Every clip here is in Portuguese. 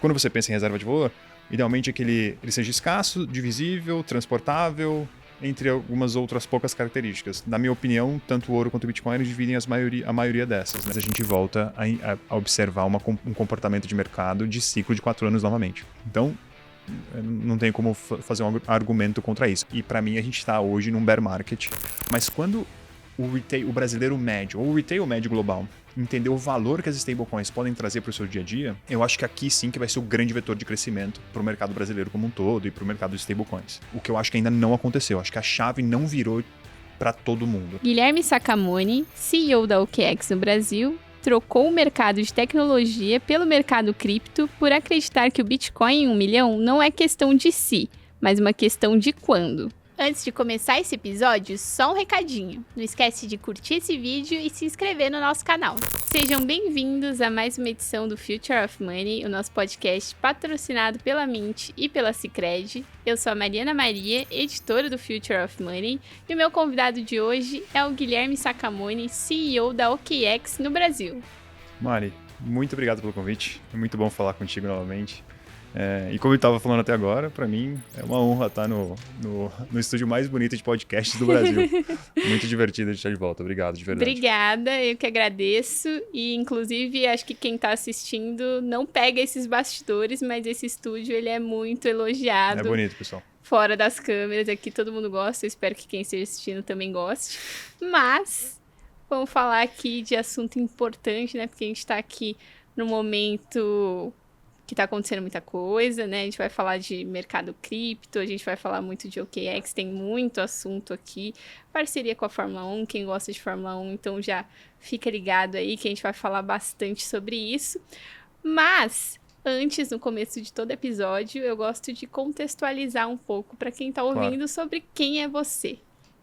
quando você pensa em reserva de valor, idealmente é que ele seja escasso, divisível, transportável, entre algumas outras poucas características. Na minha opinião, tanto o ouro quanto o Bitcoin eles dividem a maioria dessas. Mas a gente volta a observar um comportamento de mercado de ciclo de 4 anos novamente. Então, não tem como fazer um argumento contra isso. E para mim, a gente está hoje num bear market. Mas quando o brasileiro médio, ou o retail médio global, entender o valor que as stablecoins podem trazer para o seu dia a dia, eu acho que aqui sim que vai ser o grande vetor de crescimento para o mercado brasileiro como um todo e para o mercado de stablecoins. O que eu acho que ainda não aconteceu. Eu acho que a chave não virou para todo mundo. Guilherme Sacamone, CEO da OKEx no Brasil, trocou o mercado de tecnologia pelo mercado cripto por acreditar que o Bitcoin em 1 milhão não é questão de si, mas uma questão de quando. Antes de começar esse episódio, só um recadinho. Não esquece de curtir esse vídeo e se inscrever no nosso canal. Sejam bem-vindos a mais uma edição do Future of Money, o nosso podcast patrocinado pela Mint e pela Sicredi. Eu sou a Mariana Maria, editora do Future of Money, e o meu convidado de hoje é o Guilherme Sacamone, CEO da OKEx no Brasil. Mari, muito obrigado pelo convite. É muito bom falar contigo novamente. E como eu estava falando até agora, para mim é uma honra estar no estúdio mais bonito de podcasts do Brasil. Muito divertido de estar de volta. Obrigado, de verdade. Obrigada, eu que agradeço. E, inclusive, acho que quem está assistindo não pega esses bastidores, mas esse estúdio ele é muito elogiado. É bonito, pessoal. Fora das câmeras, aqui todo mundo gosta. Eu espero que quem esteja assistindo também goste. Mas vamos falar aqui de assunto importante, né? Porque a gente está aqui no momento que tá acontecendo muita coisa, né? A gente vai falar de mercado cripto, a gente vai falar muito de OKEx, tem muito assunto aqui. Parceria com a Fórmula 1, quem gosta de Fórmula 1, então já fica ligado aí que a gente vai falar bastante sobre isso. Mas, antes, no começo de todo episódio, eu gosto de contextualizar um pouco para quem tá ouvindo sobre quem é você.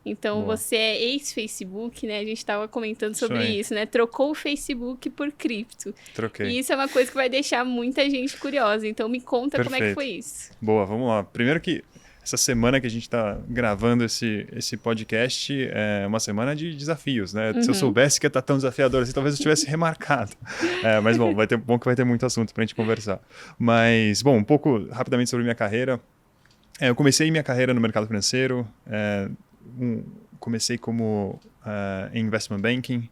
Então, Boa. Você é ex-Facebook, né? A gente estava comentando sobre isso, né? Trocou o Facebook por cripto. Troquei. E isso é uma coisa que vai deixar muita gente curiosa. Então, me conta Como é que foi isso. Boa, vamos lá. Primeiro que essa semana que a gente está gravando esse podcast é uma semana de desafios, né? Se eu soubesse que ia estar tão desafiador assim, talvez eu tivesse remarcado. Mas bom, bom que vai ter muito assunto para a gente conversar. Mas, bom, um pouco rapidamente sobre minha carreira. Eu comecei minha carreira no mercado financeiro. Comecei como em investment banking,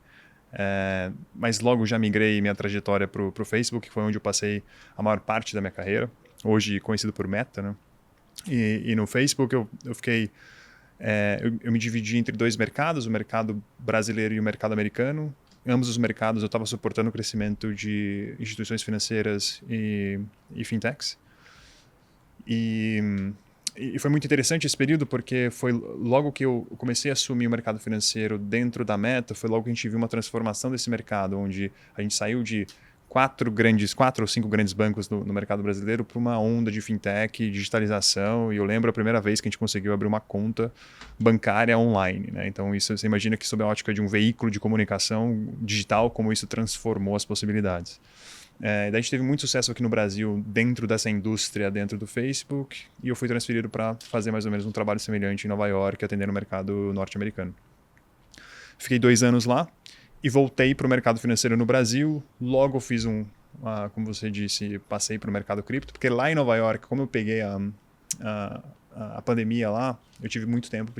mas logo já migrei minha trajetória para o Facebook, que foi onde eu passei a maior parte da minha carreira, hoje conhecido por Meta, né? E no Facebook eu fiquei, eu me dividi entre dois mercados, o mercado brasileiro e o mercado americano. Em ambos os mercados eu estava suportando o crescimento de instituições financeiras e fintechs. E foi muito interessante esse período porque foi logo que eu comecei a assumir o mercado financeiro dentro da Meta, foi logo que a gente viu uma transformação desse mercado, onde a gente saiu de 4 ou 5 grandes bancos no mercado brasileiro para uma onda de fintech, digitalização, e eu lembro a primeira vez que a gente conseguiu abrir uma conta bancária online, né? Então isso, você imagina que sob a ótica de um veículo de comunicação digital, como isso transformou as possibilidades. Daí a gente teve muito sucesso aqui no Brasil dentro dessa indústria, dentro do Facebook, e eu fui transferido para fazer mais ou menos um trabalho semelhante em Nova York, atendendo o mercado norte-americano. Fiquei 2 anos lá e voltei para o mercado financeiro no Brasil. Logo fiz como você disse, passei para o mercado cripto, porque lá em Nova York, como eu peguei a pandemia lá, eu tive muito tempo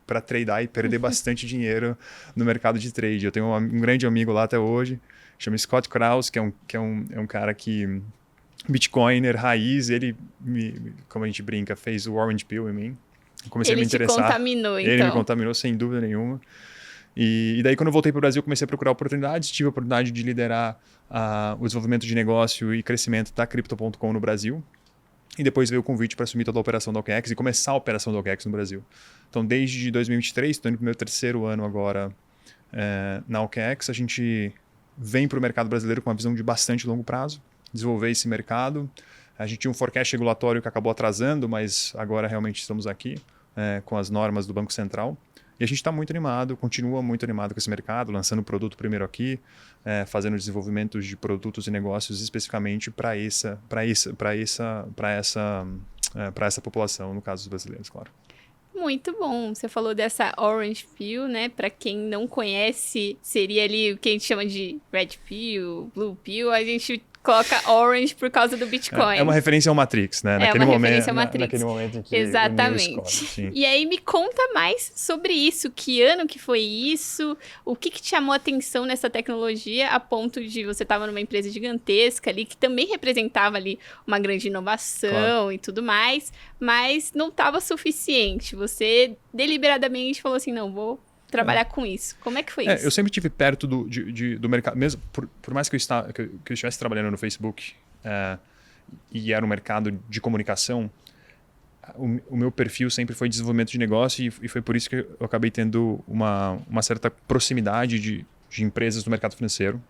para tradear e perder bastante dinheiro no mercado de trade. Eu tenho um grande amigo lá até hoje, chama Scott Krause, que é um cara que Bitcoiner raiz, ele, como a gente brinca, fez o Orange Pill em mim. Comecei a me interessar. Ele te contaminou, então. Ele me contaminou, sem dúvida nenhuma. E daí, quando eu voltei para o Brasil, comecei a procurar oportunidades. Tive a oportunidade de liderar o desenvolvimento de negócio e crescimento da Crypto.com no Brasil. E depois veio o convite para assumir toda a operação da OKEx e começar a operação da OKEx no Brasil. Então, desde 2023, estou indo para o meu 3º ano agora na OKEx, a gente vem para o mercado brasileiro com uma visão de bastante longo prazo, desenvolver esse mercado. A gente tinha um forecast regulatório que acabou atrasando, mas agora realmente estamos aqui com as normas do Banco Central. E a gente está muito animado, continua muito animado com esse mercado, lançando o produto primeiro aqui, fazendo desenvolvimentos de produtos e negócios especificamente para essa população, no caso dos brasileiros, claro. Muito bom. Você falou dessa Orange Pill, né? Para quem não conhece, seria ali o que a gente chama de Red Pill, Blue Pill. A gente coloca Orange por causa do Bitcoin. É uma referência ao Matrix, né? É uma referência ao Matrix. Naquele momento em que Exatamente. E aí me conta mais sobre isso. Que ano que foi isso? O que te chamou a atenção nessa tecnologia a ponto de você estava numa empresa gigantesca ali, que também representava ali uma grande inovação e tudo mais, mas não estava suficiente. Você deliberadamente falou assim, não, vou trabalhar com isso. Como é que foi isso? Eu sempre estive perto do mercado, mesmo por mais que eu estivesse trabalhando no Facebook e era um mercado de comunicação, o meu perfil sempre foi desenvolvimento de negócio e foi por isso que eu acabei tendo uma certa proximidade de empresas do mercado financeiro.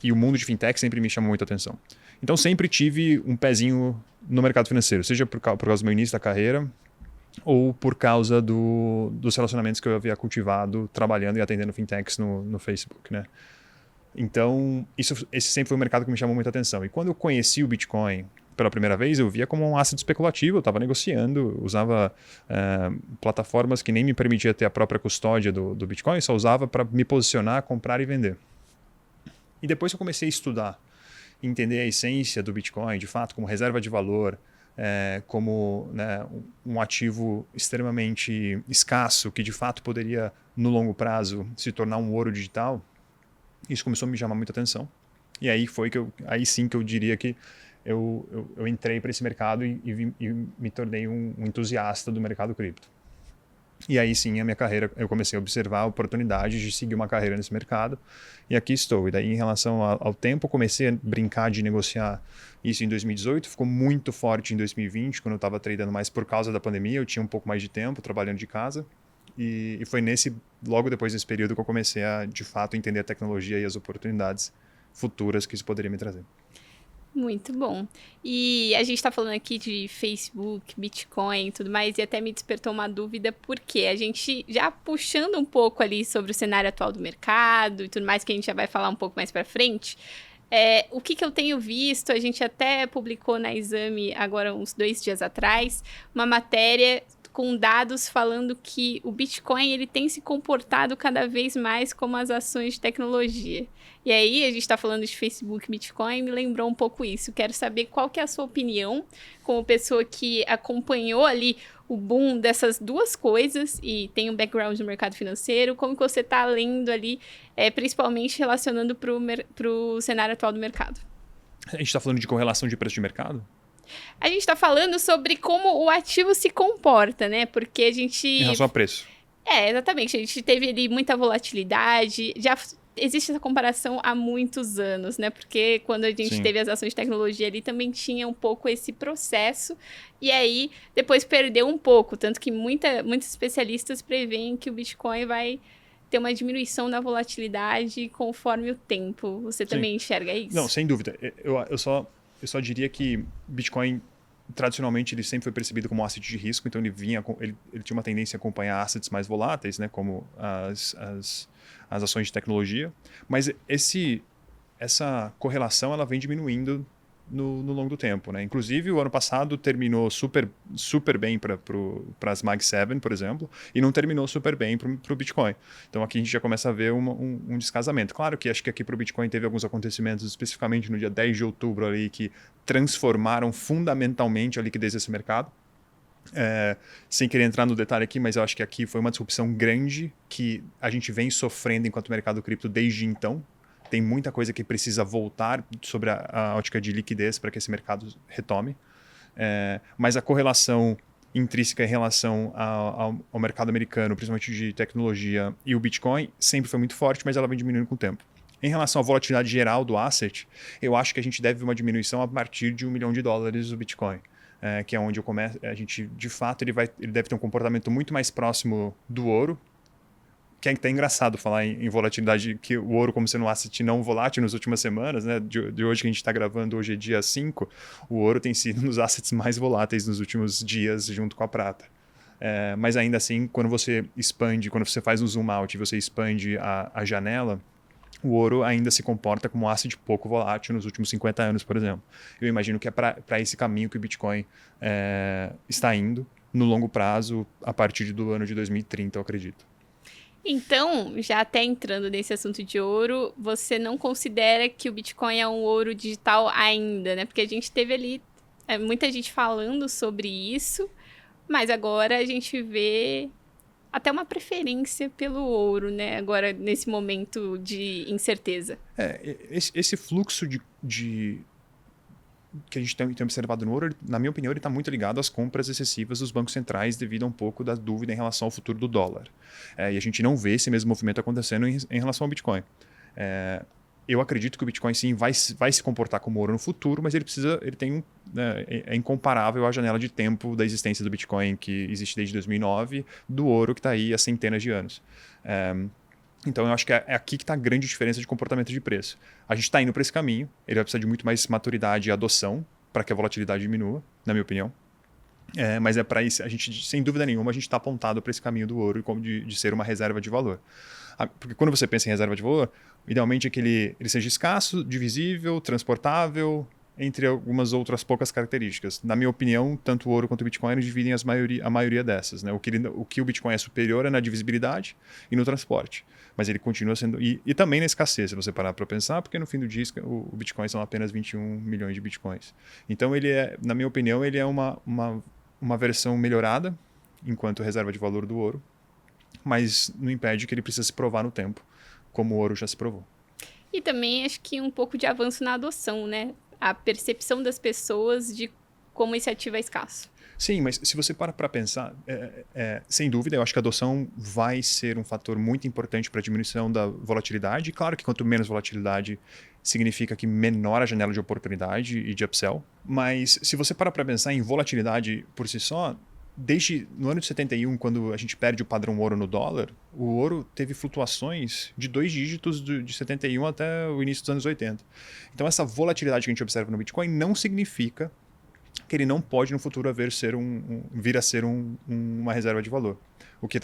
E o mundo de fintech sempre me chamou muita atenção. Então sempre tive um pezinho no mercado financeiro, seja por causa do meu início da carreira, ou por causa dos relacionamentos que eu havia cultivado trabalhando e atendendo fintechs no Facebook, né? Então, esse sempre foi um mercado que me chamou muita atenção. E quando eu conheci o Bitcoin pela primeira vez, eu via como um asset especulativo, eu estava negociando, usava plataformas que nem me permitia ter a própria custódia do Bitcoin, só usava para me posicionar, comprar e vender. E depois que eu comecei a estudar, entender a essência do Bitcoin, de fato, como reserva de valor, como, né, um ativo extremamente escasso que de fato poderia no longo prazo se tornar um ouro digital, isso começou a me chamar muita atenção. E aí aí sim que eu diria que eu entrei para esse mercado e me tornei um entusiasta do mercado cripto. E aí sim, a minha carreira, eu comecei a observar oportunidades de seguir uma carreira nesse mercado. E aqui estou. E daí, em relação ao tempo, eu comecei a brincar de negociar isso em 2018. Ficou muito forte em 2020, quando eu estava tradando mais por causa da pandemia. Eu tinha um pouco mais de tempo trabalhando de casa. E foi logo depois desse período que eu comecei a, de fato, entender a tecnologia e as oportunidades futuras que isso poderia me trazer. Muito bom. E a gente está falando aqui de Facebook, Bitcoin e tudo mais, e até me despertou uma dúvida, porque a gente já puxando um pouco ali sobre o cenário atual do mercado e tudo mais, que a gente já vai falar um pouco mais para frente, o que eu tenho visto, a gente até publicou na Exame agora uns 2 dias atrás, uma matéria com dados falando que o Bitcoin ele tem se comportado cada vez mais como as ações de tecnologia. E aí, a gente está falando de Facebook, Bitcoin, me lembrou um pouco isso. Quero saber qual que é a sua opinião, como pessoa que acompanhou ali o boom dessas duas coisas e tem um background no mercado financeiro, como que você está lendo ali, principalmente relacionando para o cenário atual do mercado. A gente está falando de correlação de preço de mercado? A gente está falando sobre como o ativo se comporta, né? Porque a gente... Em relação a preço. Exatamente. A gente teve ali muita volatilidade. Já existe essa comparação há muitos anos, né? Porque quando a gente teve as ações de tecnologia ali, também tinha um pouco esse processo. E aí, depois perdeu um pouco. Tanto que muitos especialistas preveem que o Bitcoin vai ter uma diminuição na volatilidade conforme o tempo. Você também enxerga isso? Não, sem dúvida. Eu só diria que Bitcoin, tradicionalmente, ele sempre foi percebido como um asset de risco, então ele tinha uma tendência a acompanhar assets mais voláteis, né, como as ações de tecnologia, mas essa correlação ela vem diminuindo no longo do tempo, né? Inclusive, o ano passado terminou super bem para as Mag 7, por exemplo, e não terminou super bem para o Bitcoin. Então, aqui a gente já começa a ver um descasamento. Claro que acho que aqui para o Bitcoin teve alguns acontecimentos, especificamente no dia 10 de outubro, ali, que transformaram fundamentalmente a liquidez desse mercado. Sem querer entrar no detalhe aqui, mas eu acho que aqui foi uma disrupção grande que a gente vem sofrendo enquanto mercado cripto desde então. Tem muita coisa que precisa voltar sobre a ótica de liquidez para que esse mercado retome. Mas a correlação intrínseca em relação ao mercado americano, principalmente de tecnologia, e o Bitcoin, sempre foi muito forte, mas ela vem diminuindo com o tempo. Em relação à volatilidade geral do asset, eu acho que a gente deve ver uma diminuição a partir de $1 milhão do Bitcoin. Que é onde a gente, de fato, ele deve ter um comportamento muito mais próximo do ouro, que é até engraçado falar em volatilidade, que o ouro como sendo um asset não volátil nas últimas semanas, né? De hoje que a gente está gravando, hoje é dia 5, o ouro tem sido um dos assets mais voláteis nos últimos dias, junto com a prata. Mas ainda assim, quando você faz um zoom out e você expande a janela, o ouro ainda se comporta como um asset pouco volátil nos últimos 50 anos, por exemplo. Eu imagino que é para esse caminho que o Bitcoin está indo no longo prazo, a partir do ano de 2030, eu acredito. Então, já até entrando nesse assunto de ouro, você não considera que o Bitcoin é um ouro digital ainda, né? Porque a gente teve ali muita gente falando sobre isso, mas agora a gente vê até uma preferência pelo ouro, né? Agora, nesse momento de incerteza. Esse fluxo que a gente tem observado no ouro, na minha opinião, ele está muito ligado às compras excessivas dos bancos centrais devido a um pouco da dúvida em relação ao futuro do dólar. E a gente não vê esse mesmo movimento acontecendo em relação ao Bitcoin. Eu acredito que o Bitcoin sim vai se comportar como ouro no futuro, mas é incomparável à janela de tempo da existência do Bitcoin que existe desde 2009, do ouro que está aí há centenas de anos. Então, eu acho que é aqui que está a grande diferença de comportamento de preço. A gente está indo para esse caminho, ele vai precisar de muito mais maturidade e adoção para que a volatilidade diminua, na minha opinião. Mas é para isso, a gente, sem dúvida nenhuma, a gente está apontado para esse caminho do ouro e como de ser uma reserva de valor. Porque quando você pensa em reserva de valor, idealmente é que ele seja escasso, divisível, transportável, entre algumas outras poucas características. Na minha opinião, tanto o ouro quanto o Bitcoin dividem a maioria dessas. Né? O que o Bitcoin é superior é na divisibilidade e no transporte. Mas ele continua sendo... E também na escassez, se você parar para pensar, porque no fim do dia o Bitcoin são apenas 21 milhões de Bitcoins. Então, na minha opinião, ele é uma versão melhorada enquanto reserva de valor do ouro, mas não impede que ele precisa se provar no tempo, como o ouro já se provou. E também acho que um pouco de avanço na adoção, né? A percepção das pessoas de como esse ativo é escasso. Sim, mas se você para pensar, sem dúvida, eu acho que a adoção vai ser um fator muito importante para a diminuição da volatilidade. E claro que quanto menos volatilidade, significa que menor a janela de oportunidade e de upsell. Mas se você para pensar em volatilidade por si só, desde no ano de 71, quando a gente perde o padrão ouro no dólar, o ouro teve flutuações de 2 dígitos de 71 até o início dos anos 80. Então essa volatilidade que a gente observa no Bitcoin não significa que ele não pode no futuro vir a ser uma reserva de valor. O que,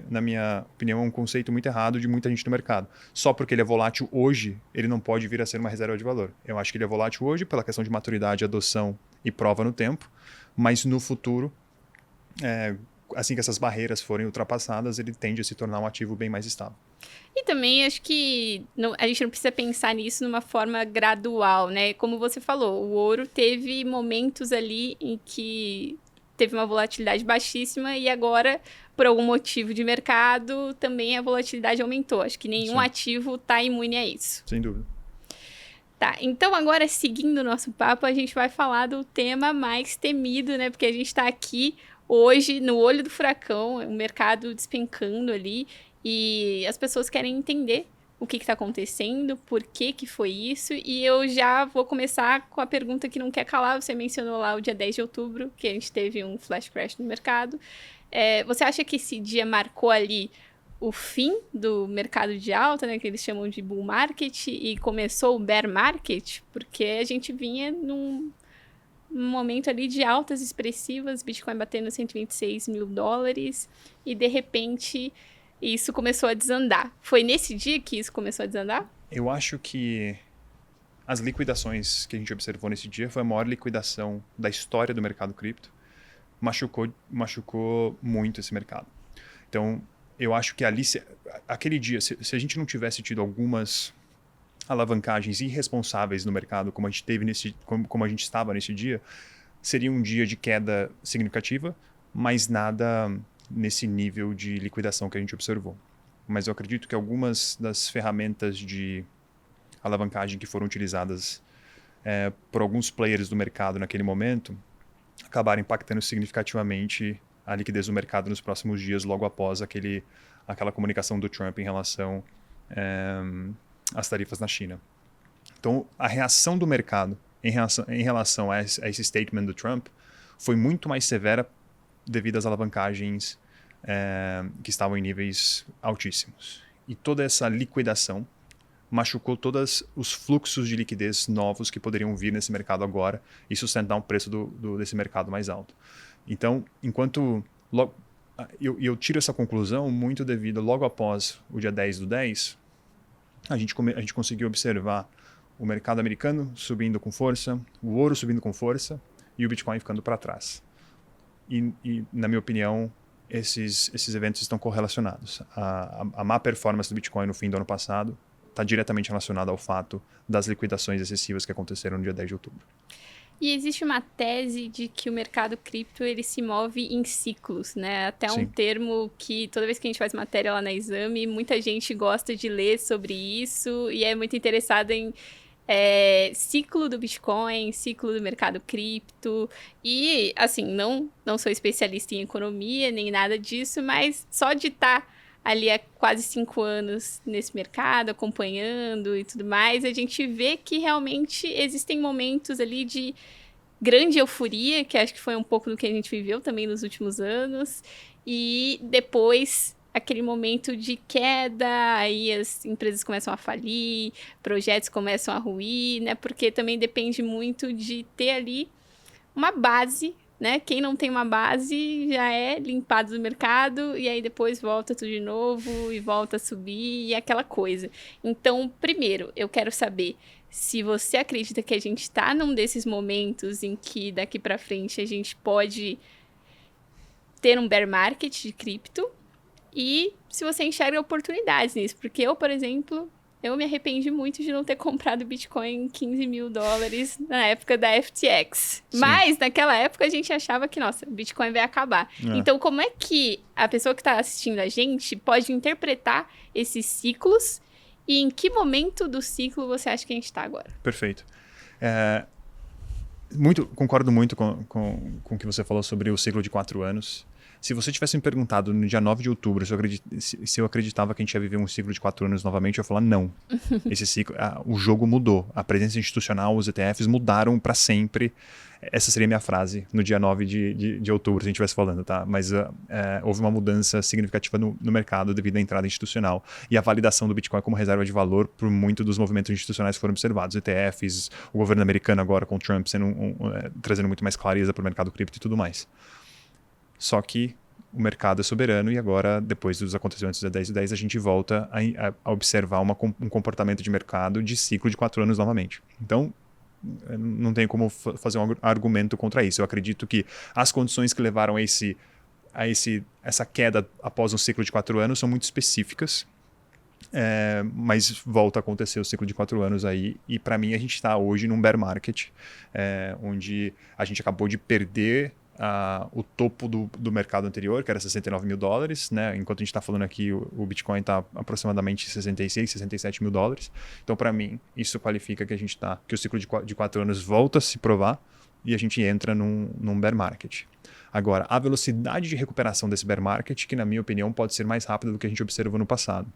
na minha opinião, é um conceito muito errado de muita gente no mercado. Só porque ele é volátil hoje, ele não pode vir a ser uma reserva de valor. Eu acho que ele é volátil hoje pela questão de maturidade, adoção e prova no tempo, mas no futuro, assim que essas barreiras forem ultrapassadas, ele tende a se tornar um ativo bem mais estável. E também acho que a gente não precisa pensar nisso numa forma gradual, né? Como você falou, o ouro teve momentos ali em que teve uma volatilidade baixíssima e agora, por algum motivo de mercado, também a volatilidade aumentou. Acho que nenhum ativo está imune a isso. Sem dúvida. Tá, então agora, seguindo o nosso papo, a gente vai falar do tema mais temido, né? Porque a gente está aqui hoje no olho do furacão, o mercado despencando ali. E as pessoas querem entender o que está acontecendo, por que foi isso. E eu já vou começar com a pergunta que não quer calar. Você mencionou lá o dia 10 de outubro, que a gente teve um flash crash no mercado. Você acha que esse dia marcou ali o fim do mercado de alta, né, que eles chamam de bull market, e começou o bear market? Porque a gente vinha num momento ali de altas expressivas, Bitcoin batendo 126 mil dólares, e de repente isso começou a desandar. Foi nesse dia que isso começou a desandar? Eu acho que as liquidações que a gente observou nesse dia foi a maior liquidação da história do mercado cripto. Machucou muito esse mercado. Então, eu acho que ali, aquele dia, se a gente não tivesse tido algumas alavancagens irresponsáveis no mercado, como a gente teve como a gente estava nesse dia, seria um dia de queda significativa, mas nada nesse nível de liquidação que a gente observou. Mas eu acredito que algumas das ferramentas de alavancagem que foram utilizadas por alguns players do mercado naquele momento acabaram impactando significativamente a liquidez do mercado nos próximos dias, logo após aquela comunicação do Trump em relação às tarifas na China. Então, a reação do mercado em relação a esse statement do Trump foi muito mais severa devido às alavancagens que estavam em níveis altíssimos. E toda essa liquidação machucou todos os fluxos de liquidez novos que poderiam vir nesse mercado agora e sustentar um preço desse mercado mais alto. Então, eu tiro essa conclusão muito devido, logo após o dia 10 do 10, a gente conseguiu observar o mercado americano subindo com força, o ouro subindo com força e o Bitcoin ficando para trás. E, na minha opinião, esses eventos estão correlacionados. A má performance do Bitcoin no fim do ano passado está diretamente relacionada ao fato das liquidações excessivas que aconteceram no dia 10 de outubro. E existe uma tese de que o mercado cripto ele se move em ciclos, né? Até um termo que toda vez que a gente faz matéria lá na Exame, muita gente gosta de ler sobre isso e é muito interessada em ciclo do Bitcoin, ciclo do mercado cripto. E, assim, não sou especialista em economia nem nada disso, mas só de estar ali há quase 5 anos nesse mercado, acompanhando e tudo mais, a gente vê que realmente existem momentos ali de grande euforia, que acho que foi um pouco do que a gente viveu também nos últimos anos, e depois aquele momento de queda, aí as empresas começam a falir, projetos começam a ruir, né? Porque também depende muito de ter ali uma base, né? Quem não tem uma base já é limpado do mercado e aí depois volta tudo de novo e volta a subir e aquela coisa. Então, primeiro, eu quero saber se você acredita que a gente está num desses momentos em que daqui para frente a gente pode ter um bear market de cripto e se você enxerga oportunidades nisso. Porque eu, por exemplo, eu me arrependi muito de não ter comprado Bitcoin em $15 mil na época da FTX. Sim. Mas, naquela época, a gente achava que, nossa, Bitcoin vai acabar. Então, como é que a pessoa que está assistindo a gente pode interpretar esses ciclos e em que momento do ciclo você acha que a gente está agora? Perfeito. Concordo muito com o que você falou sobre o ciclo de 4 anos. Se você tivesse me perguntado no dia 9 de outubro se eu acreditava que a gente ia viver um ciclo de 4 anos novamente, eu ia falar não. Esse ciclo, o jogo mudou. A presença institucional, os ETFs mudaram para sempre. Essa seria a minha frase no dia 9 de outubro, se a gente estivesse falando, tá? Mas houve uma mudança significativa no mercado devido à entrada institucional e a validação do Bitcoin como reserva de valor por muito dos movimentos institucionais que foram observados. ETFs, o governo americano agora com o Trump trazendo muito mais clareza para o mercado cripto e tudo mais. Só que o mercado é soberano e agora, depois dos acontecimentos da 10/10, a gente volta a observar um comportamento de mercado de ciclo de 4 anos novamente. Então, não tem como fazer um argumento contra isso. Eu acredito que as condições que levaram a essa queda após um ciclo de 4 anos são muito específicas, mas volta a acontecer o ciclo de 4 anos aí. E para mim, a gente está hoje num bear market, onde a gente acabou de perder o topo do mercado anterior, que era $69 mil, né? Enquanto a gente está falando aqui, o Bitcoin está aproximadamente $66, $67 mil. Então, para mim, isso qualifica que o ciclo de 4 anos volta a se provar e a gente entra num bear market. Agora, a velocidade de recuperação desse bear market, que na minha opinião pode ser mais rápida do que a gente observou no passado.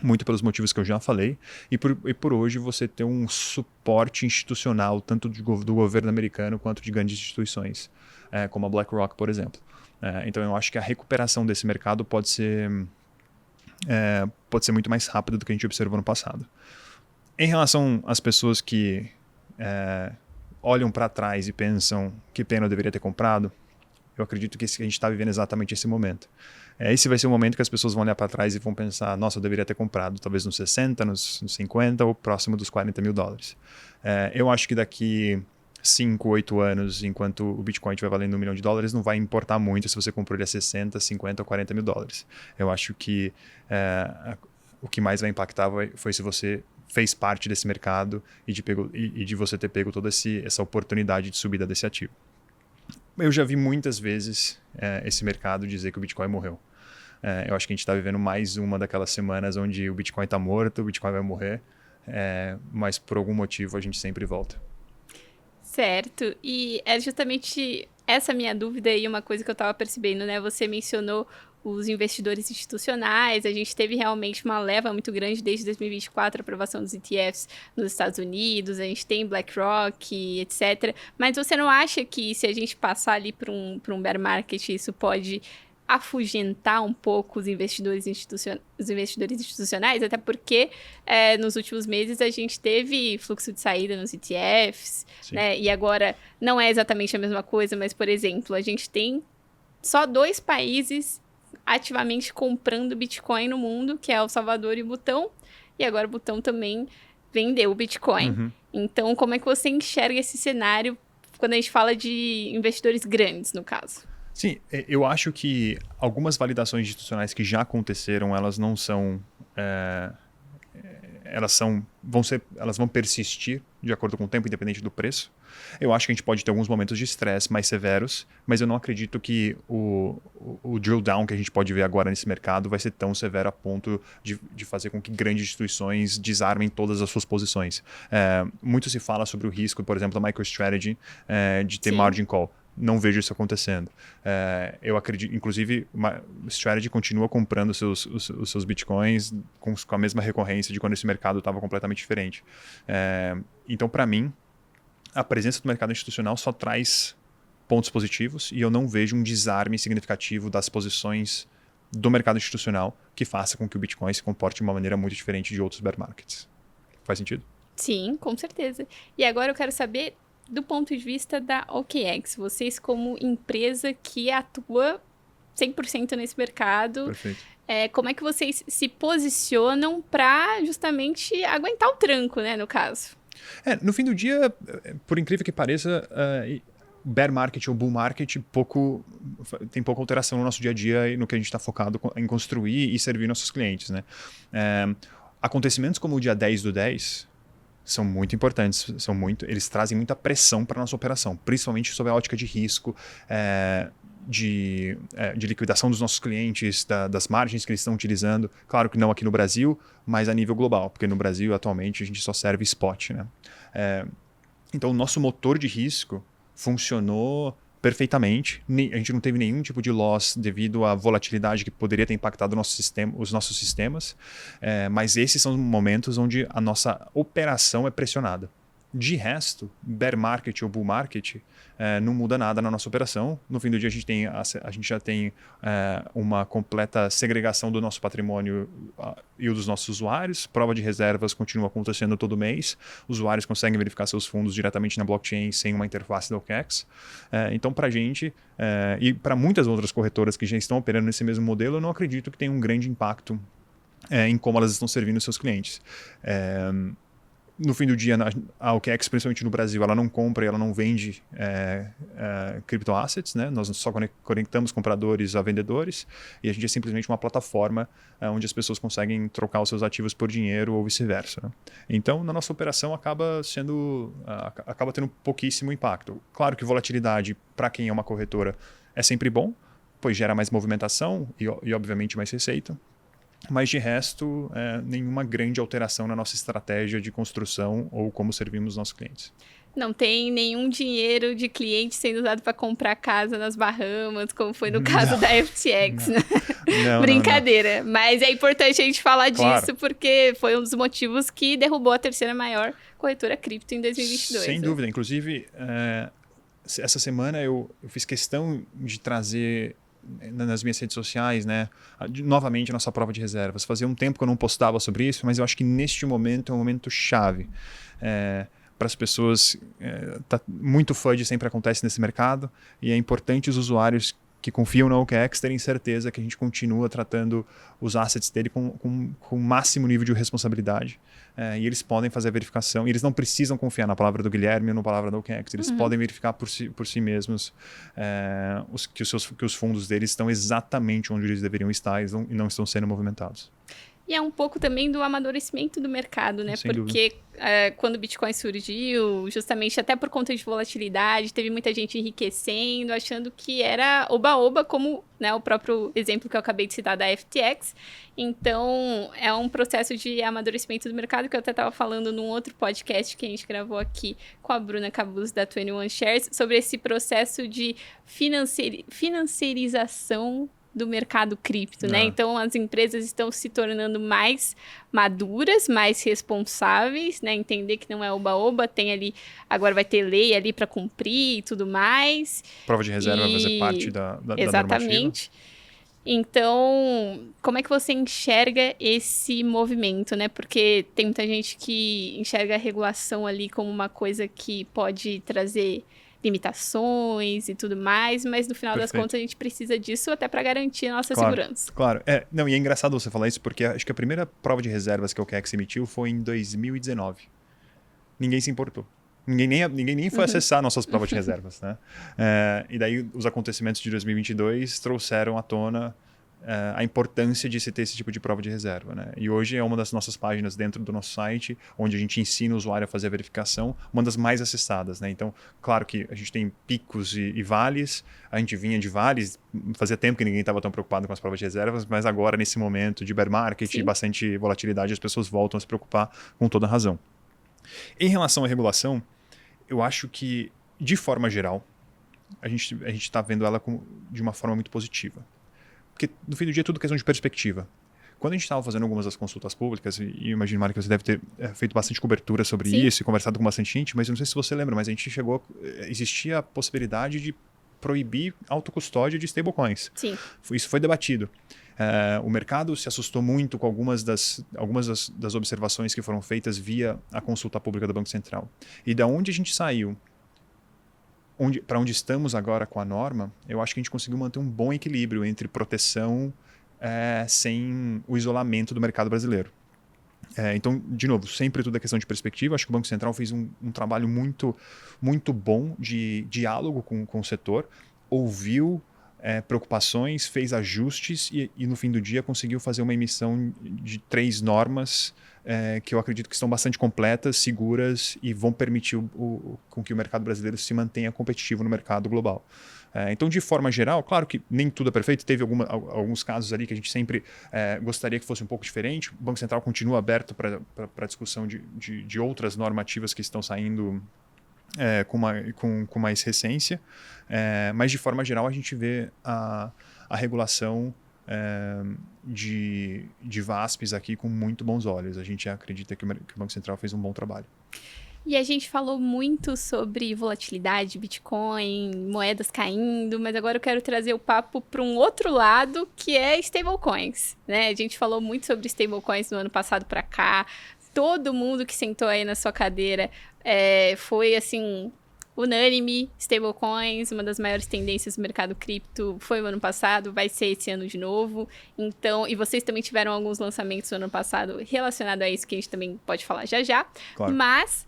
Muito pelos motivos que eu já falei, e por hoje você ter um suporte institucional, tanto do governo americano quanto de grandes instituições, como a BlackRock, por exemplo. Então eu acho que a recuperação desse mercado pode ser muito mais rápida do que a gente observou no passado. Em relação às pessoas que olham para trás e pensam que pena eu deveria ter comprado, eu acredito que a gente está vivendo exatamente esse momento. Esse vai ser o momento que as pessoas vão olhar para trás e vão pensar, nossa, eu deveria ter comprado, talvez nos 60, nos 50 ou próximo dos $40 mil. Eu acho que daqui 5, 8 anos, enquanto o Bitcoin estiver valendo $1 milhão, não vai importar muito se você comprou ele a 60, 50 ou $40 mil. Eu acho que o que mais vai impactar foi se você fez parte desse mercado e de você ter pego toda essa oportunidade de subida desse ativo. Eu já vi muitas vezes esse mercado dizer que o Bitcoin morreu. Eu acho que a gente está vivendo mais uma daquelas semanas onde o Bitcoin está morto, o Bitcoin vai morrer, mas por algum motivo a gente sempre volta. Certo, e é justamente essa minha dúvida aí, uma coisa que eu estava percebendo, né? Você mencionou os investidores institucionais, a gente teve realmente uma leva muito grande desde 2024, a aprovação dos ETFs nos Estados Unidos, a gente tem BlackRock, etc. Mas você não acha que se a gente passar ali para um bear market, isso pode afugentar um pouco os investidores institucionais? Até porque nos últimos meses a gente teve fluxo de saída nos ETFs, né? E agora não é exatamente a mesma coisa, mas, por exemplo, a gente tem só 2 países ativamente comprando Bitcoin no mundo, que é El Salvador e o Butão, e agora o Butão também vendeu o Bitcoin. Uhum. Então, como é que você enxerga esse cenário quando a gente fala de investidores grandes, no caso? Sim, eu acho que algumas validações institucionais que já aconteceram, elas não são... elas vão persistir de acordo com o tempo, independente do preço. Eu acho que a gente pode ter alguns momentos de estresse mais severos, mas eu não acredito que o drill down que a gente pode ver agora nesse mercado vai ser tão severo a ponto de fazer com que grandes instituições desarmem todas as suas posições. Muito se fala sobre o risco, por exemplo, da MicroStrategy de ter margin call. Não vejo isso acontecendo. Eu acredito, inclusive, a Strategy continua comprando os seus bitcoins com a mesma recorrência de quando esse mercado estava completamente diferente. Então, para mim, a presença do mercado institucional só traz pontos positivos e eu não vejo um desarme significativo das posições do mercado institucional que faça com que o Bitcoin se comporte de uma maneira muito diferente de outros bear markets. Faz sentido? Sim, com certeza. E agora eu quero saber, do ponto de vista da OKX, vocês como empresa que atua 100% nesse mercado, como é que vocês se posicionam para justamente aguentar o tranco, né, no caso? No fim do dia, por incrível que pareça, bear market ou bull market tem pouca alteração no nosso dia a dia e no que a gente está focado em construir e servir nossos clientes, né? Acontecimentos como o dia 10/10 são muito importantes, eles trazem muita pressão para a nossa operação, principalmente sob a ótica de risco, de liquidação dos nossos clientes, das margens que eles estão utilizando. Claro que não aqui no Brasil, mas a nível global, porque no Brasil atualmente a gente só serve spot, né? Então o nosso motor de risco funcionou perfeitamente. A gente não teve nenhum tipo de loss devido à volatilidade que poderia ter impactado os nossos sistemas, mas esses são momentos onde a nossa operação é pressionada. De resto, bear market ou bull market não muda nada na nossa operação. No fim do dia, a gente já tem uma completa segregação do nosso patrimônio e o dos nossos usuários. Prova de reservas continua acontecendo todo mês. Usuários conseguem verificar seus fundos diretamente na blockchain sem uma interface da OKX. Então, para a gente e para muitas outras corretoras que já estão operando nesse mesmo modelo, eu não acredito que tenha um grande impacto em como elas estão servindo os seus clientes. No fim do dia, a OKX, principalmente no Brasil, ela não compra e ela não vende criptoassets, né? Nós só conectamos compradores a vendedores e a gente é simplesmente uma plataforma onde as pessoas conseguem trocar os seus ativos por dinheiro ou vice-versa, né? Então, na nossa operação acaba tendo pouquíssimo impacto. Claro que volatilidade, para quem é uma corretora, é sempre bom, pois gera mais movimentação e obviamente, mais receita. Mas de resto, nenhuma grande alteração na nossa estratégia de construção ou como servimos nossos clientes. Não tem nenhum dinheiro de cliente sendo usado para comprar casa nas Bahamas, como foi no caso da FTX, né? Não, Brincadeira. Não. Mas é importante a gente falar Claro. disso, porque foi um dos motivos que derrubou a terceira maior corretora cripto em 2022. Sem dúvida. Inclusive, essa semana eu fiz questão de trazer nas minhas redes sociais, né, novamente a nossa prova de reservas. Fazia um tempo que eu não postava sobre isso, mas eu acho que neste momento é um momento chave. Para as pessoas, tá muito FUD sempre acontece nesse mercado e é importante os usuários que confiam na OKX terem certeza que a gente continua tratando os assets dele com o máximo nível de responsabilidade. E eles podem fazer a verificação, e eles não precisam confiar na palavra do Guilherme ou na palavra da OKX, eles podem verificar por si mesmos que os fundos deles estão exatamente onde eles deveriam estar e não estão sendo movimentados. E é um pouco também do amadurecimento do mercado, né? Sem Porque quando o Bitcoin surgiu, justamente até por conta de volatilidade, teve muita gente enriquecendo, achando que era oba-oba, como, né, o próprio exemplo que eu acabei de citar da FTX. Então, é um processo de amadurecimento do mercado que eu até estava falando num outro podcast que a gente gravou aqui com a Bruna Cabuz da 21 Shares, sobre esse processo de financiarização do mercado cripto, né? Então, as empresas estão se tornando mais maduras, mais responsáveis, né? Entender que não é oba-oba, tem ali... Agora vai ter lei ali para cumprir e tudo mais. Prova de reserva vai fazer parte da Exatamente. Então, como é que você enxerga esse movimento, né? Porque tem muita gente que enxerga a regulação ali como uma coisa que pode trazer limitações e tudo mais, mas no final das contas a gente precisa disso até para garantir a nossa segurança. Claro. Não, e é engraçado você falar isso porque acho que a primeira prova de reservas que a OKX emitiu foi em 2019. Ninguém se importou. Ninguém nem foi acessar nossas provas de reservas, né? E daí os acontecimentos de 2022 trouxeram à tona a importância de se ter esse tipo de prova de reserva, né? E hoje é uma das nossas páginas dentro do nosso site, onde a gente ensina o usuário a fazer a verificação, uma das mais acessadas, né? Então, claro que a gente tem picos e vales, a gente vinha de vales, fazia tempo que ninguém estava tão preocupado com as provas de reservas, mas agora, nesse momento de bear market e bastante volatilidade, as pessoas voltam a se preocupar com toda razão. Em relação à regulação, eu acho que, de forma geral, a gente está vendo ela de uma forma muito positiva. Porque, no fim do dia, é tudo questão de perspectiva. Quando a gente estava fazendo algumas das consultas públicas, e eu imagino, Mari, que você deve ter feito bastante cobertura sobre isso e conversado com bastante gente, mas eu não sei se você lembra, mas a gente existia a possibilidade de proibir autocustódia de stablecoins. Sim. Isso foi debatido. O mercado se assustou muito com algumas das observações que foram feitas via a consulta pública do Banco Central. E da onde a gente saiu, para onde estamos agora com a norma, eu acho que a gente conseguiu manter um bom equilíbrio entre proteção sem o isolamento do mercado brasileiro. Então, de novo, sempre tudo é questão de perspectiva. Acho que o Banco Central fez um trabalho muito, muito bom de diálogo com o setor, ouviu preocupações, fez ajustes e no fim do dia conseguiu fazer uma emissão de 3 normas que eu acredito que estão bastante completas, seguras e vão permitir com que o mercado brasileiro se mantenha competitivo no mercado global. Então, de forma geral, claro que nem tudo é perfeito, teve alguns casos ali que a gente sempre gostaria que fosse um pouco diferente. O Banco Central continua aberto para a discussão de outras normativas que estão saindo com mais recência, mas de forma geral a gente vê a regulação de VASPs aqui com muito bons olhos. A gente acredita que o Banco Central fez um bom trabalho. E a gente falou muito sobre volatilidade, Bitcoin, moedas caindo, mas agora eu quero trazer o papo para um outro lado, que é stablecoins, né? A gente falou muito sobre stablecoins no ano passado para cá. Todo mundo que sentou aí na sua cadeira foi, assim, unânime. Stablecoins, uma das maiores tendências do mercado cripto, foi o ano passado, vai ser esse ano de novo. Então, e vocês também tiveram alguns lançamentos no ano passado relacionados a isso, que a gente também pode falar já. Claro. Mas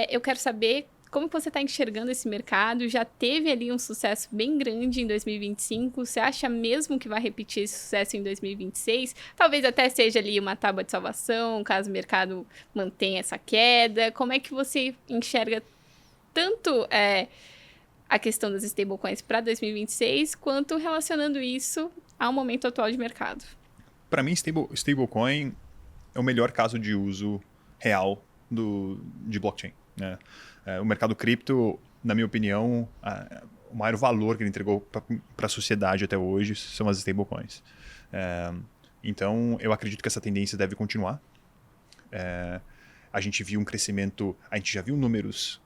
eu quero saber como você está enxergando esse mercado. Já teve ali um sucesso bem grande em 2025. Você acha mesmo que vai repetir esse sucesso em 2026? Talvez até seja ali uma tábua de salvação, caso o mercado mantenha essa queda. Como é que você enxerga tanto a questão das stablecoins para 2026, quanto relacionando isso ao momento atual de mercado? Para mim, stablecoin é o melhor caso de uso real de blockchain, né? O mercado cripto, na minha opinião, o maior valor que ele entregou para a sociedade até hoje são as stablecoins. Então, eu acredito que essa tendência deve continuar. A gente viu um crescimento, a gente já viu números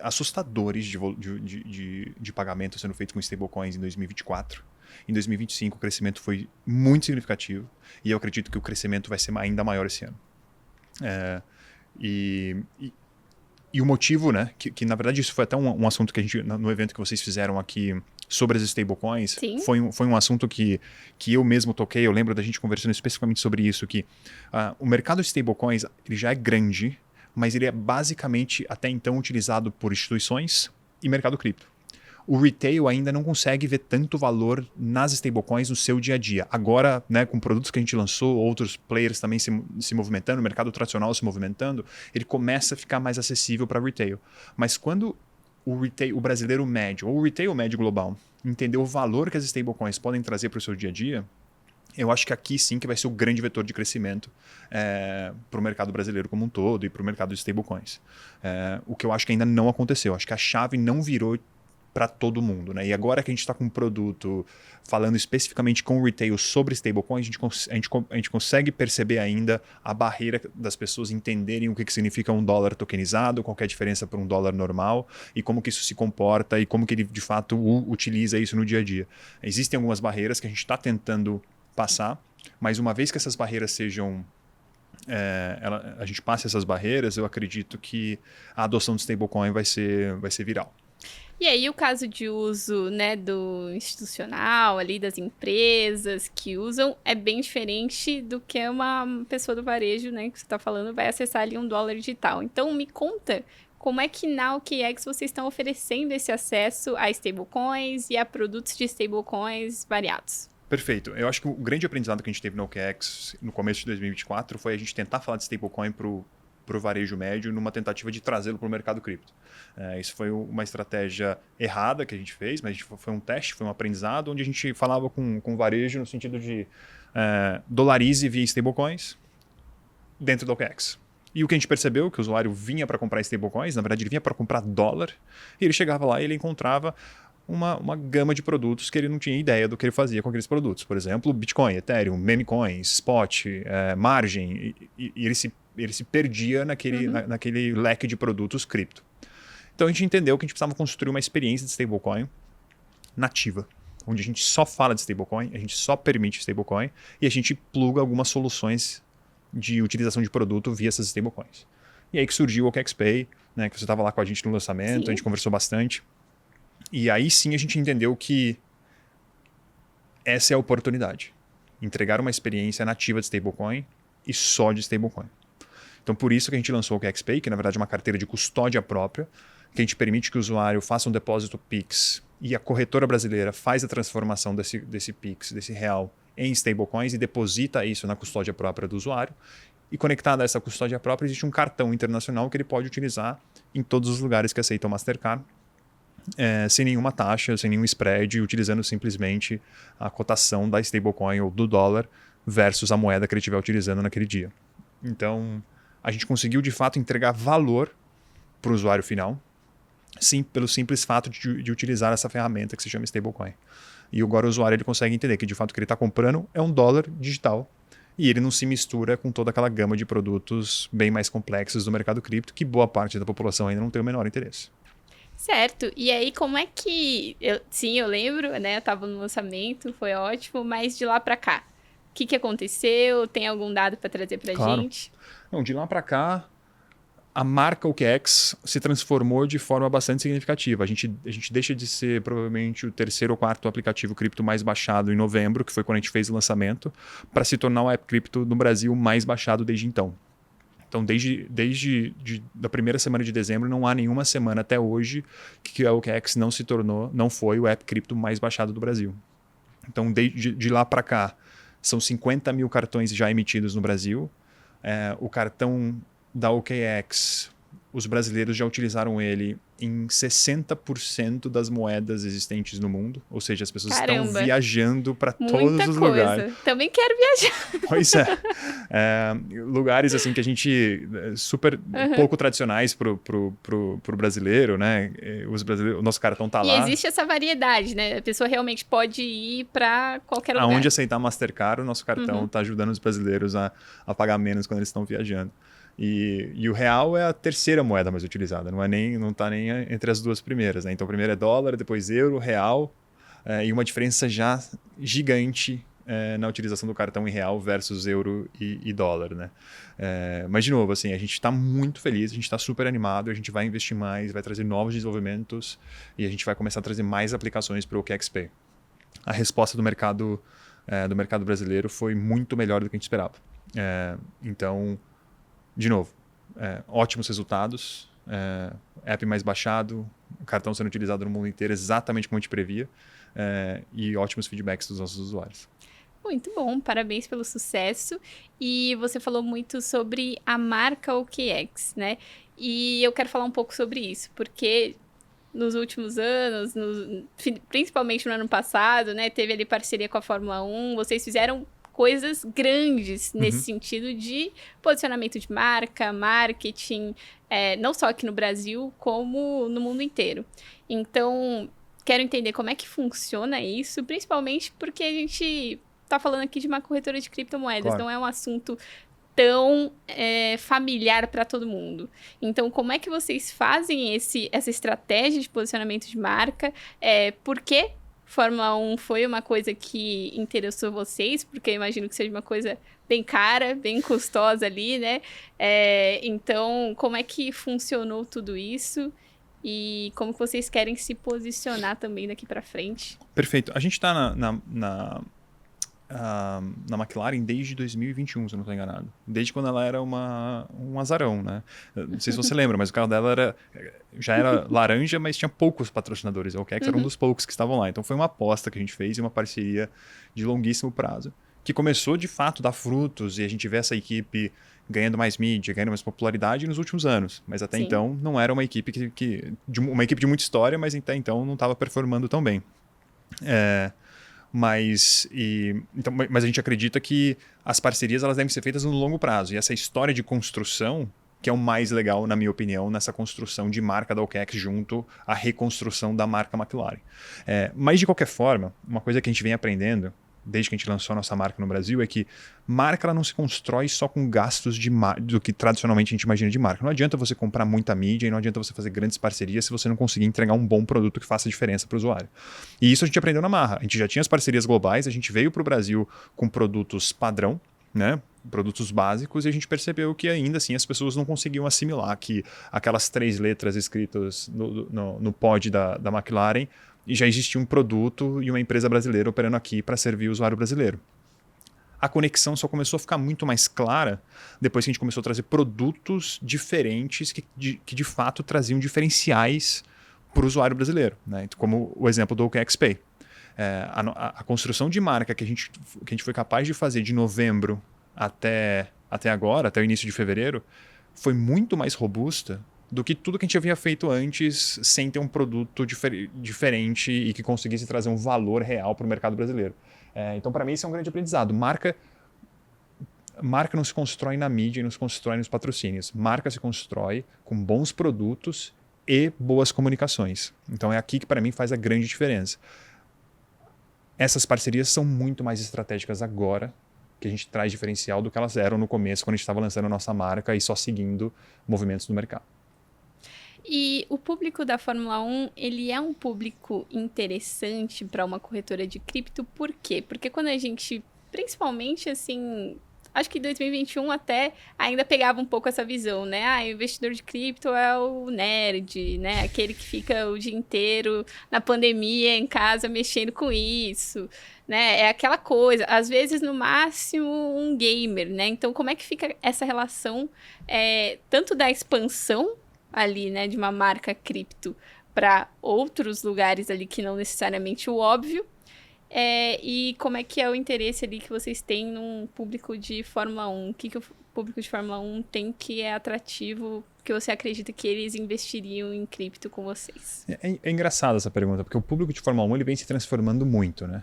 assustadores de pagamento sendo feitos com stablecoins em 2024. Em 2025, o crescimento foi muito significativo e eu acredito que o crescimento vai ser ainda maior esse ano. E o motivo, né, que na verdade isso foi até um assunto que a gente, no evento que vocês fizeram aqui sobre as stablecoins, foi um assunto que eu mesmo toquei. Eu lembro da gente conversando especificamente sobre isso, que o mercado de stablecoins ele já é grande, mas ele é basicamente até então utilizado por instituições e mercado cripto. O retail ainda não consegue ver tanto valor nas stablecoins no seu dia a dia. Agora, né, com produtos que a gente lançou, outros players também se movimentando, o mercado tradicional se movimentando, ele começa a ficar mais acessível para retail. Mas quando o brasileiro médio, ou o retail médio global, entender o valor que as stablecoins podem trazer para o seu dia a dia, eu acho que aqui sim que vai ser o grande vetor de crescimento para o mercado brasileiro como um todo e para o mercado de stablecoins. O que eu acho que ainda não aconteceu. Acho que a chave não virou para todo mundo, né? E agora que a gente está com um produto falando especificamente com o retail sobre stablecoins, a gente consegue perceber ainda a barreira das pessoas entenderem o que significa um dólar tokenizado, qual é a diferença para um dólar normal e como que isso se comporta e como que ele de fato utiliza isso no dia a dia. Existem algumas barreiras que a gente está tentando passar, mas uma vez que essas barreiras sejam a gente passe essas barreiras, eu acredito que a adoção do stablecoin vai ser viral. E aí o caso de uso, né, do institucional ali, das empresas que usam, é bem diferente do que uma pessoa do varejo, né, que você está falando, vai acessar ali $1 digital. Então me conta como é que na OKEx vocês estão oferecendo esse acesso a stablecoins e a produtos de stablecoins variados. Perfeito. Eu acho que o grande aprendizado que a gente teve no OKEx no começo de 2024 foi a gente tentar falar de stablecoin para o varejo médio numa tentativa de trazê-lo para o mercado cripto. Isso foi uma estratégia errada que a gente fez, mas foi um teste, foi um aprendizado, onde a gente falava com o varejo no sentido de dolarize via stablecoins dentro do OKEx. E o que a gente percebeu é que o usuário vinha para comprar stablecoins, na verdade ele vinha para comprar dólar, e ele chegava lá e ele encontrava uma gama de produtos que ele não tinha ideia do que ele fazia com aqueles produtos. Por exemplo, Bitcoin, Ethereum, meme coins, spot, margem, e ele se perdia naquele leque de produtos cripto. Então a gente entendeu que a gente precisava construir uma experiência de stablecoin nativa, onde a gente só fala de stablecoin, a gente só permite stablecoin e a gente pluga algumas soluções de utilização de produto via essas stablecoins. E aí que surgiu o OKExPay, né, que você estava lá com a gente no lançamento, Sim. A gente conversou bastante. E aí sim a gente entendeu que essa é a oportunidade. Entregar uma experiência nativa de stablecoin e só de stablecoin. Então por isso que a gente lançou o OKExPay, que na verdade é uma carteira de custódia própria, que a gente permite que o usuário faça um depósito Pix e a corretora brasileira faz a transformação desse Pix, desse real, em stablecoins e deposita isso na custódia própria do usuário. E conectado a essa custódia própria, existe um cartão internacional que ele pode utilizar em todos os lugares que aceitam Mastercard, sem nenhuma taxa, sem nenhum spread, utilizando simplesmente a cotação da stablecoin ou do dólar versus a moeda que ele estiver utilizando naquele dia. Então, a gente conseguiu de fato entregar valor para o usuário final, sim, pelo simples fato de utilizar essa ferramenta que se chama stablecoin. E agora o usuário ele consegue entender que de fato o que ele está comprando é um dólar digital e ele não se mistura com toda aquela gama de produtos bem mais complexos do mercado cripto que boa parte da população ainda não tem o menor interesse. Certo. E aí, como é que... Sim, eu lembro, né? Eu tava no lançamento, foi ótimo, mas de lá para cá, o que aconteceu? Tem algum dado para trazer pra gente? Não, de lá para cá, a marca OKEx se transformou de forma bastante significativa. A gente deixa de ser provavelmente o terceiro ou quarto aplicativo cripto mais baixado em novembro, que foi quando a gente fez o lançamento, para se tornar o app cripto no Brasil mais baixado desde então. Então, desde da primeira semana de dezembro, não há nenhuma semana até hoje que a OKEx não foi o app cripto mais baixado do Brasil. Então, de lá para cá, são 50 mil cartões já emitidos no Brasil. O cartão da OKEx, os brasileiros já utilizaram ele em 60% das moedas existentes no mundo. Ou seja, as pessoas estão viajando para todos os lugares. Também quero viajar. Pois é. Lugares assim que a gente... super pouco tradicionais pro brasileiro, né? O nosso cartão tá lá. E existe essa variedade, né? A pessoa realmente pode ir para qualquer lugar. Aonde aceitar Mastercard, o nosso cartão está ajudando os brasileiros a pagar menos quando eles estão viajando. E o real é a terceira moeda mais utilizada, não está nem entre as duas primeiras, né? Então, primeiro é dólar, depois euro, real, e uma diferença já gigante na utilização do cartão em real versus euro e dólar, né? Mas, de novo, assim, a gente está muito feliz, a gente está super animado, a gente vai investir mais, vai trazer novos desenvolvimentos e a gente vai começar a trazer mais aplicações para o OKExPay. A resposta do mercado brasileiro foi muito melhor do que a gente esperava. Então... De novo, ótimos resultados, app mais baixado, cartão sendo utilizado no mundo inteiro exatamente como a gente previa, e ótimos feedbacks dos nossos usuários. Muito bom, parabéns pelo sucesso. E você falou muito sobre a marca OKEx, né? E eu quero falar um pouco sobre isso, porque nos últimos anos, principalmente no ano passado, né, teve ali parceria com a Fórmula 1, vocês fizeram coisas grandes nesse sentido de posicionamento de marca, marketing, não só aqui no Brasil, como no mundo inteiro. Então, quero entender como é que funciona isso, principalmente porque a gente está falando aqui de uma corretora de criptomoedas, Claro. não é um assunto tão familiar para todo mundo. Então, como é que vocês fazem essa estratégia de posicionamento de marca? Por que Fórmula 1 foi uma coisa que interessou vocês, porque eu imagino que seja uma coisa bem cara, bem custosa ali, né? Então, como é que funcionou tudo isso? e como que vocês querem se posicionar também daqui para frente. Perfeito. A gente está na McLaren desde 2021, se eu não estou enganado. Desde quando ela era um azarão, né? Não sei se você lembra, mas o carro dela já era laranja, mas tinha poucos patrocinadores. A OKEX era um dos poucos que estavam lá. Então foi uma aposta que a gente fez e uma parceria de longuíssimo prazo, que começou de fato a dar frutos e a gente vê essa equipe ganhando mais mídia, ganhando mais popularidade nos últimos anos. Mas até então não era uma equipe uma equipe de muita história, mas até então não estava performando tão bem. Mas a gente acredita que as parcerias elas devem ser feitas no longo prazo. E essa história de construção, que é o mais legal, na minha opinião, nessa construção de marca da OKEX junto à reconstrução da marca McLaren. Mas, de qualquer forma, uma coisa que a gente vem aprendendo, desde que a gente lançou a nossa marca no Brasil, é que marca ela não se constrói só com gastos do que tradicionalmente a gente imagina de marca. Não adianta você comprar muita mídia e não adianta você fazer grandes parcerias se você não conseguir entregar um bom produto que faça diferença para o usuário. E isso a gente aprendeu na marra. A gente já tinha as parcerias globais, a gente veio para o Brasil com produtos padrão, né? Produtos básicos, e a gente percebeu que ainda assim as pessoas não conseguiam assimilar que aquelas 3 letras escritas no pod da McLaren e já existia um produto e uma empresa brasileira operando aqui para servir o usuário brasileiro. A conexão só começou a ficar muito mais clara depois que a gente começou a trazer produtos diferentes que de fato traziam diferenciais para o usuário brasileiro, né? Como o exemplo do OKEX Pay. A construção de marca que a gente foi capaz de fazer de novembro até agora, até o início de fevereiro, foi muito mais robusta do que tudo que a gente havia feito antes sem ter um produto diferente e que conseguisse trazer um valor real para o mercado brasileiro. Então, para mim, isso é um grande aprendizado. Marca não se constrói na mídia e não se constrói nos patrocínios. Marca se constrói com bons produtos e boas comunicações. Então, é aqui que, para mim, faz a grande diferença. Essas parcerias são muito mais estratégicas agora, que a gente traz diferencial do que elas eram no começo, quando a gente estava lançando a nossa marca e só seguindo movimentos do mercado. E o público da Fórmula 1, ele é um público interessante para uma corretora de cripto, por quê? Porque quando a gente, principalmente assim, acho que em 2021 até ainda pegava um pouco essa visão, né? O investidor de cripto é o nerd, né? Aquele que fica o dia inteiro na pandemia, em casa, mexendo com isso, né? É aquela coisa, às vezes, no máximo, um gamer, né? Então, como é que fica essa relação, tanto da expansão ali, né, de uma marca cripto para outros lugares ali que não necessariamente o óbvio, e como é que é o interesse ali que vocês têm num público de Fórmula 1? O que o público de Fórmula 1 tem que é atrativo, que você acredita que eles investiriam em cripto com vocês? É engraçada essa pergunta, porque o público de Fórmula 1 ele vem se transformando muito, né?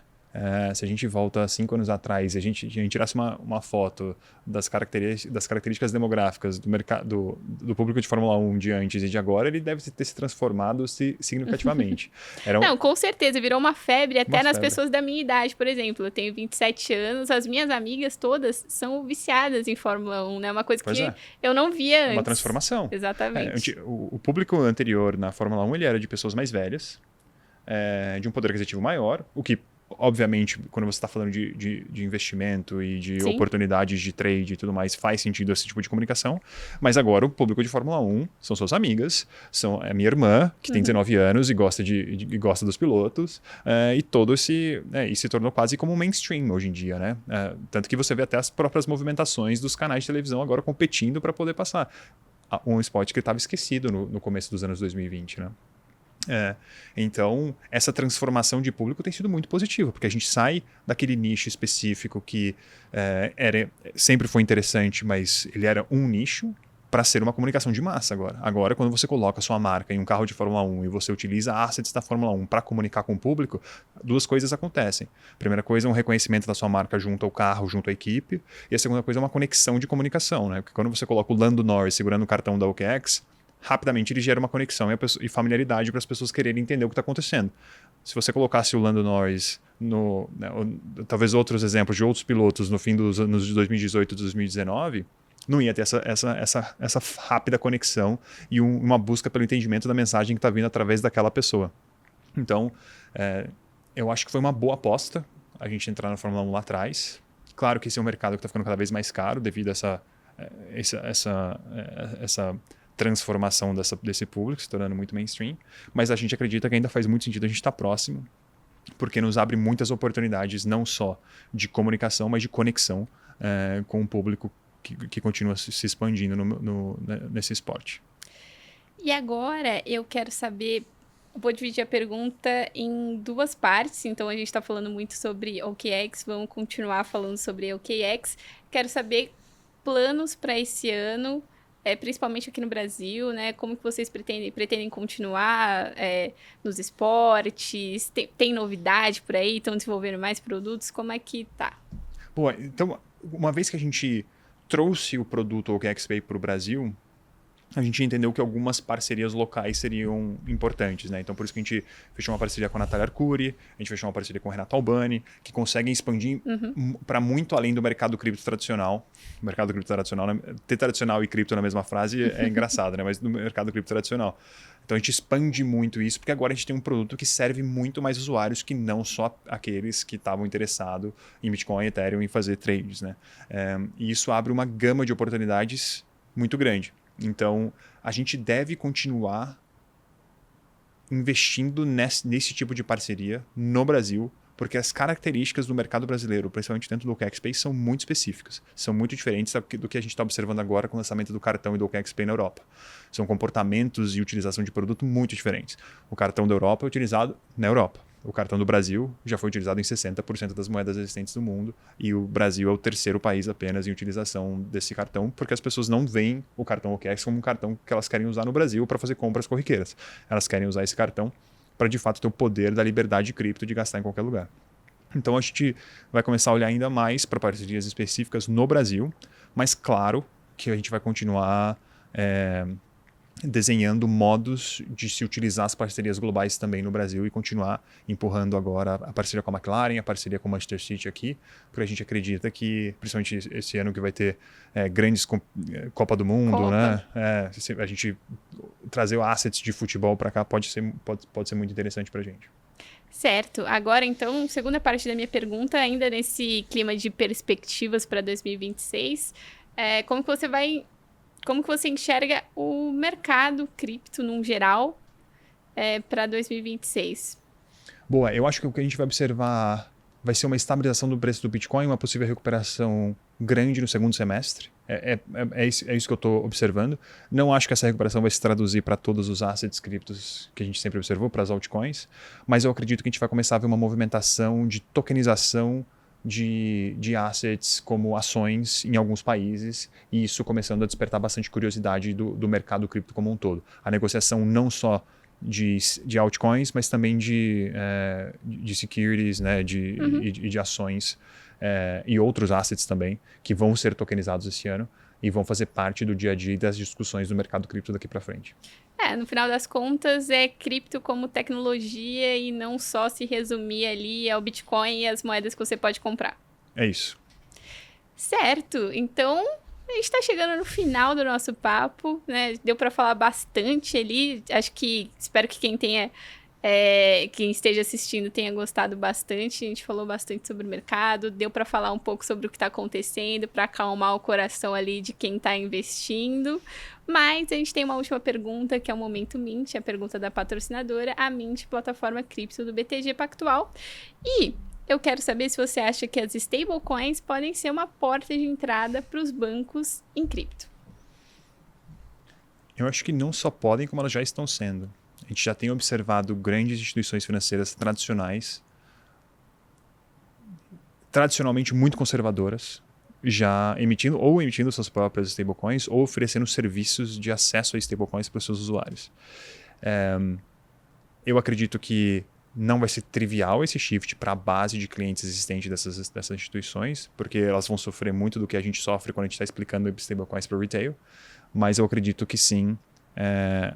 Se a gente volta 5 anos atrás e a gente tirasse uma foto das características demográficas do público de Fórmula 1 de antes e de agora, ele deve ter se transformado significativamente. Não, com certeza, virou uma febre até nas pessoas da minha idade, por exemplo. Eu tenho 27 anos, as minhas amigas todas são viciadas em Fórmula 1, né? Uma coisa que eu não via antes. Uma transformação. Exatamente. O público anterior na Fórmula 1 ele era de pessoas mais velhas, de um poder aquisitivo maior, o que obviamente, quando você está falando de investimento e de oportunidades de trade e tudo mais, faz sentido esse tipo de comunicação. Mas agora o público de Fórmula 1 são suas amigas, são a minha irmã, que tem 19 anos e gosta dos pilotos, e se tornou quase como um mainstream hoje em dia, né? Tanto que você vê até as próprias movimentações dos canais de televisão agora competindo para poder passar um esporte que estava esquecido no começo dos anos 2020, né? Então, essa transformação de público tem sido muito positiva, porque a gente sai daquele nicho específico que sempre foi interessante, mas ele era um nicho, para ser uma comunicação de massa agora. Agora, quando você coloca a sua marca em um carro de Fórmula 1 e você utiliza assets da Fórmula 1 para comunicar com o público, 2 coisas acontecem. A primeira coisa é um reconhecimento da sua marca junto ao carro, junto à equipe, e a segunda coisa é uma conexão de comunicação, né? Porque quando você coloca o Lando Norris segurando o cartão da OKEX, rapidamente ele gera uma conexão e familiaridade para as pessoas quererem entender o que está acontecendo. Se você colocasse o Lando Norris, talvez outros exemplos de outros pilotos no fim dos anos de 2018 e 2019, não ia ter essa rápida conexão e uma busca pelo entendimento da mensagem que está vindo através daquela pessoa. Então, eu acho que foi uma boa aposta a gente entrar na Fórmula 1 lá atrás. Claro que esse é um mercado que está ficando cada vez mais caro devido a essa transformação desse público, se tornando muito mainstream, mas a gente acredita que ainda faz muito sentido a gente estar próximo, porque nos abre muitas oportunidades, não só de comunicação, mas de conexão com o público que continua se expandindo nesse esporte. E agora eu quero saber, vou dividir a pergunta em duas partes, então a gente está falando muito sobre OKX, vamos continuar falando sobre OKX. Quero saber planos para esse ano, principalmente aqui no Brasil, né? Como que vocês pretendem continuar nos esportes? Tem novidade por aí? Estão desenvolvendo mais produtos? Como é que tá? Bom, então, uma vez que a gente trouxe o produto OKX Pay para o Brasil, a gente entendeu que algumas parcerias locais seriam importantes, né? Então, por isso que a gente fechou uma parceria com a Natália Arcuri, a gente fechou uma parceria com o Renato Albani, que conseguem expandir para muito além do mercado cripto tradicional. O mercado cripto tradicional, né? Ter tradicional e cripto na mesma frase é engraçado, né? Mas no mercado cripto tradicional. Então, a gente expande muito isso, porque agora a gente tem um produto que serve muito mais usuários que não só aqueles que estavam interessados em Bitcoin, Ethereum, em fazer trades, né? E isso abre uma gama de oportunidades muito grande. Então, a gente deve continuar investindo nesse tipo de parceria no Brasil, porque as características do mercado brasileiro, principalmente dentro do OKX Pay, são muito específicas. São muito diferentes do que a gente está observando agora com o lançamento do cartão e do OKX Pay na Europa. São comportamentos e utilização de produto muito diferentes. O cartão da Europa é utilizado na Europa. O cartão do Brasil já foi utilizado em 60% das moedas existentes do mundo e o Brasil é o terceiro país apenas em utilização desse cartão, porque as pessoas não veem o cartão OKX como um cartão que elas querem usar no Brasil para fazer compras corriqueiras. Elas querem usar esse cartão para, de fato, ter o poder da liberdade de cripto de gastar em qualquer lugar. Então, a gente vai começar a olhar ainda mais para parcerias específicas no Brasil, mas claro que a gente vai continuar desenhando modos de se utilizar as parcerias globais também no Brasil e continuar empurrando agora a parceria com a McLaren, a parceria com o Manchester City aqui, porque a gente acredita que, principalmente esse ano que vai ter grandes Copa do Mundo, né? A gente trazer assets de futebol para cá pode ser muito interessante para a gente. Certo. Agora, então, segunda parte da minha pergunta, ainda nesse clima de perspectivas para 2026, como que você enxerga o mercado cripto, num geral, para 2026? Boa, eu acho que o que a gente vai observar vai ser uma estabilização do preço do Bitcoin, uma possível recuperação grande no segundo semestre. É isso que eu estou observando. Não acho que essa recuperação vai se traduzir para todos os assets criptos que a gente sempre observou, para as altcoins, mas eu acredito que a gente vai começar a ver uma movimentação de tokenização de assets como ações em alguns países, e isso começando a despertar bastante curiosidade do mercado cripto como um todo. A negociação não só de altcoins, mas também de securities, né, e de ações e outros assets também, que vão ser tokenizados esse ano e vão fazer parte do dia a dia das discussões do mercado cripto daqui para frente. No final das contas, é cripto como tecnologia e não só se resumir ali ao Bitcoin e as moedas que você pode comprar. É isso. Certo. Então, a gente está chegando no final do nosso papo, né? Deu para falar bastante ali. Espero que quem esteja assistindo tenha gostado bastante. A gente falou bastante sobre o mercado, deu para falar um pouco sobre o que está acontecendo, para acalmar o coração ali de quem está investindo. Mas a gente tem uma última pergunta, que é o Momento Mint, a pergunta da patrocinadora, a Mint, plataforma cripto do BTG Pactual. E eu quero saber se você acha que as stablecoins podem ser uma porta de entrada para os bancos em cripto. Eu acho que não só podem, como elas já estão sendo. A gente já tem observado grandes instituições financeiras tradicionalmente muito conservadoras, já emitindo suas próprias stablecoins ou oferecendo serviços de acesso a stablecoins para os seus usuários. Eu acredito que não vai ser trivial esse shift para a base de clientes existente dessas instituições, porque elas vão sofrer muito do que a gente sofre quando a gente está explicando stablecoins para o retail, mas eu acredito que sim,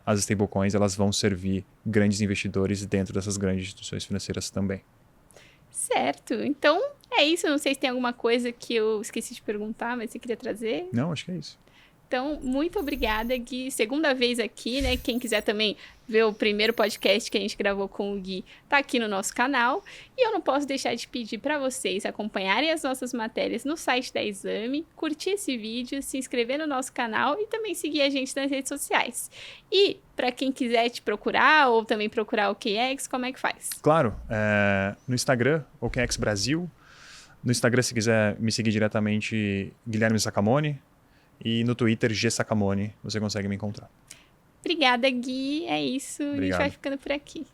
as stablecoins elas vão servir grandes investidores dentro dessas grandes instituições financeiras também. Certo. Então, é isso. Não sei se tem alguma coisa que eu esqueci de perguntar, mas você queria trazer. Não, acho que é isso. Então, muito obrigada, Gui. Segunda vez aqui, né? Quem quiser também ver o primeiro podcast que a gente gravou com o Gui, tá aqui no nosso canal. E eu não posso deixar de pedir para vocês acompanharem as nossas matérias no site da Exame, curtir esse vídeo, se inscrever no nosso canal e também seguir a gente nas redes sociais. E para quem quiser te procurar ou também procurar o OKEx, como é que faz? Claro, no Instagram, OKEx Brasil. No Instagram, se quiser me seguir diretamente, Guilherme Sacamone. E no Twitter, G Sacamone, você consegue me encontrar. Obrigada, Gui. É isso. Obrigado. A gente vai ficando por aqui.